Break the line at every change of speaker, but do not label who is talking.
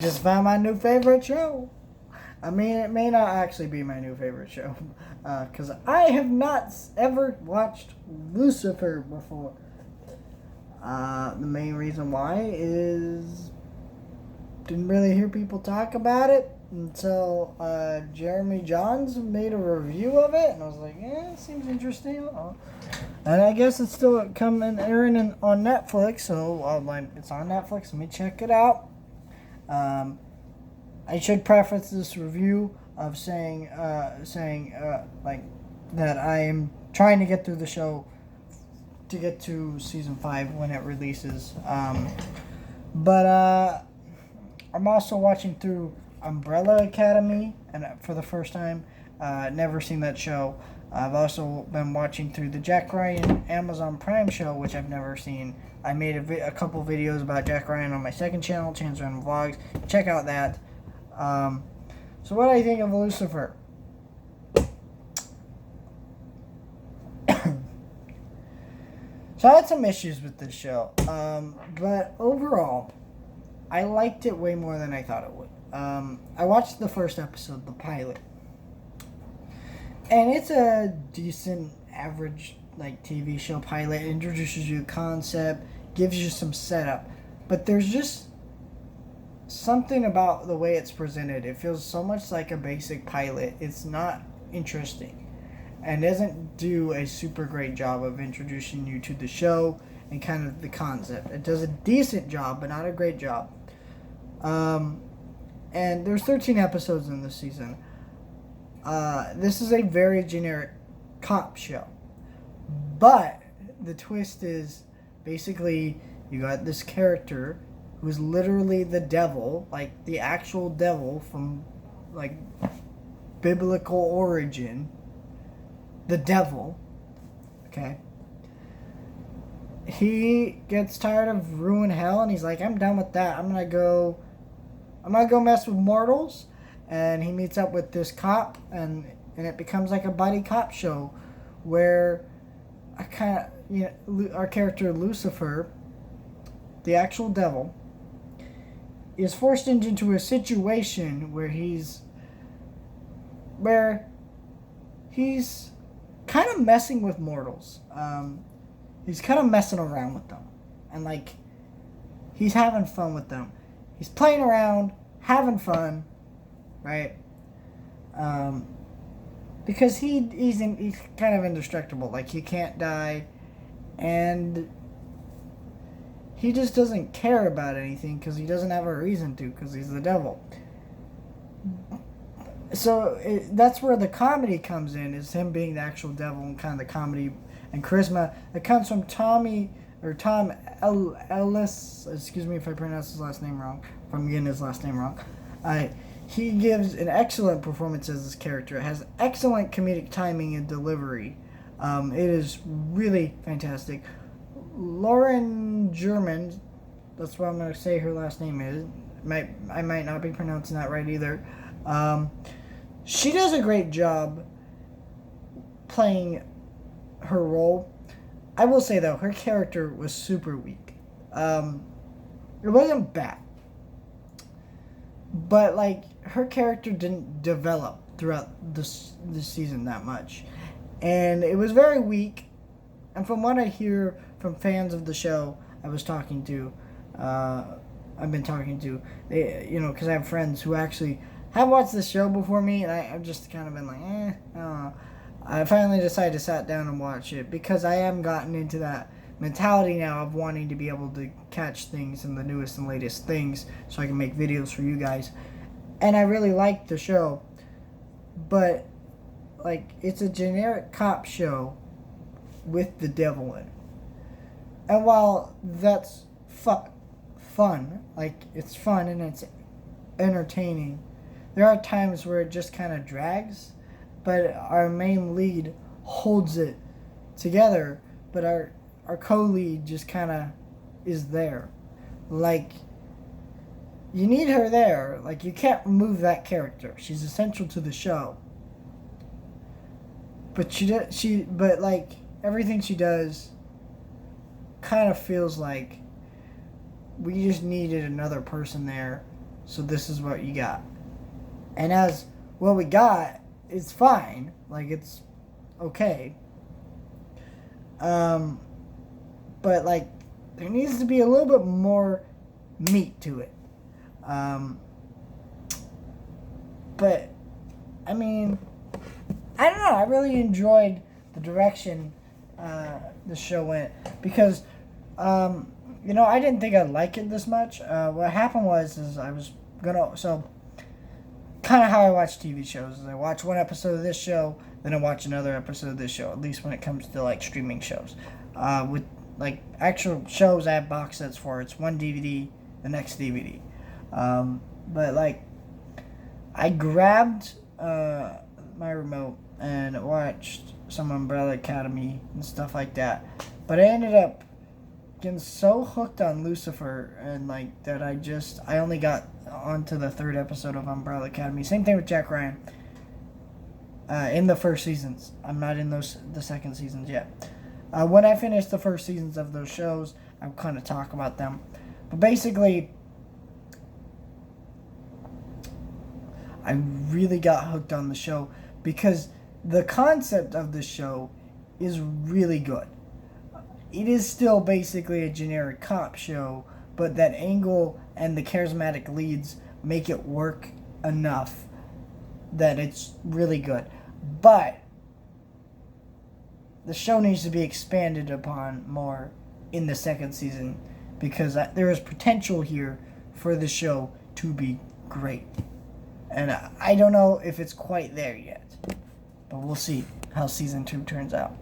Just found my new favorite show. I mean, it may not actually be my new favorite show, because I have not ever watched Lucifer before. The main reason why is didn't really hear people talk about it until Jeremy Johns made a review of it, and I was like, yeah, it seems interesting. And I guess it's still airing on Netflix, so it's on Netflix. Let me check it out. I should preface this review of saying like that I am trying to get through the show to get to season 5 when it releases. But I'm also watching through Umbrella Academy, and for the first time, never seen that show. I've also been watching through the Jack Ryan Amazon Prime show, which I've never seen. I made a couple videos about Jack Ryan on my second channel, Chance Random Vlogs. Check out that. So what do I think of Lucifer? So I had some issues with this show. But overall, I liked it way more than I thought it would. I watched the first episode, the pilot. And it's a decent, average, TV show pilot. It introduces you a concept, gives you some setup. But there's just something about the way it's presented. It feels so much like a basic pilot. It's not interesting. And doesn't do a super great job of introducing you to the show and kind of the concept. It does a decent job, but not a great job. And there's 13 episodes in this season. This is a very generic cop show. But the twist is basically you got this character who's literally the devil, like the actual devil from biblical origin. The devil. Okay. He gets tired of ruin hell and he's like, I'm done with that. I'm gonna go mess with mortals. And he meets up with this cop, and it becomes like a buddy cop show where our character Lucifer, the actual devil, is forced into a situation where he's kind of messing with mortals. He's kind of messing around with them, and he's having fun with them. He's playing around, having fun. Right? Because he's kind of indestructible. He can't die. And he just doesn't care about anything because he doesn't have a reason to, because he's the devil. So that's where the comedy comes in, is him being the actual devil, and kind of the comedy and charisma that comes from Tom Ellis. Excuse me if I pronounce his last name wrong. If I'm getting his last name wrong. He gives an excellent performance as this character. It has excellent comedic timing and delivery. It is really fantastic. Lauren German, that's what I'm going to say her last name is. I might not be pronouncing that right either. She does a great job playing her role. I will say, though, her character was super weak. It wasn't bad. But, her character didn't develop throughout this season that much. And it was very weak. And from what I hear from fans of the show I've been talking to, because I have friends who actually have watched this show before me, and I've just kind of been like, I don't know. I finally decided to sit down and watch it, because I am gotten into that mentality now of wanting to be able to catch things and the newest and latest things so I can make videos for you guys. And I really like the show, but it's a generic cop show with the devil in it. And while that's fun, it's fun and it's entertaining, there are times where it just kind of drags, but our main lead holds it together, but our co-lead just kind of is there. You need her there. You can't remove that character. She's essential to the show. But everything she does kind of feels like we just needed another person there so this is what you got. And as what we got, it's fine. Like, it's okay. But, like, there needs to be a little bit more meat to it. But, I mean, I don't know. I really enjoyed the direction the show went. Because, you know, I didn't think I'd like it this much. What happened is I was so, kind of how I watch TV shows is I watch one episode of this show, then I watch another episode of this show, at least when it comes to, like, streaming shows. With, like, actual shows I have box sets for, it's one DVD, the next DVD. But, like, I grabbed my remote and watched some Umbrella Academy and stuff like that. But I ended up getting so hooked on Lucifer and, like, that I only got onto the 3rd episode of Umbrella Academy. Same thing with Jack Ryan. In the first seasons. I'm not in the 2nd seasons yet. When I finish the first seasons of those shows, I'll kind of talk about them. But basically, I really got hooked on the show because the concept of the show is really good. It is still basically a generic cop show, but that angle and the charismatic leads make it work enough that it's really good. But the show needs to be expanded upon more in the 2nd season because there is potential here for the show to be great. And I don't know if it's quite there yet, but we'll see how season 2 turns out.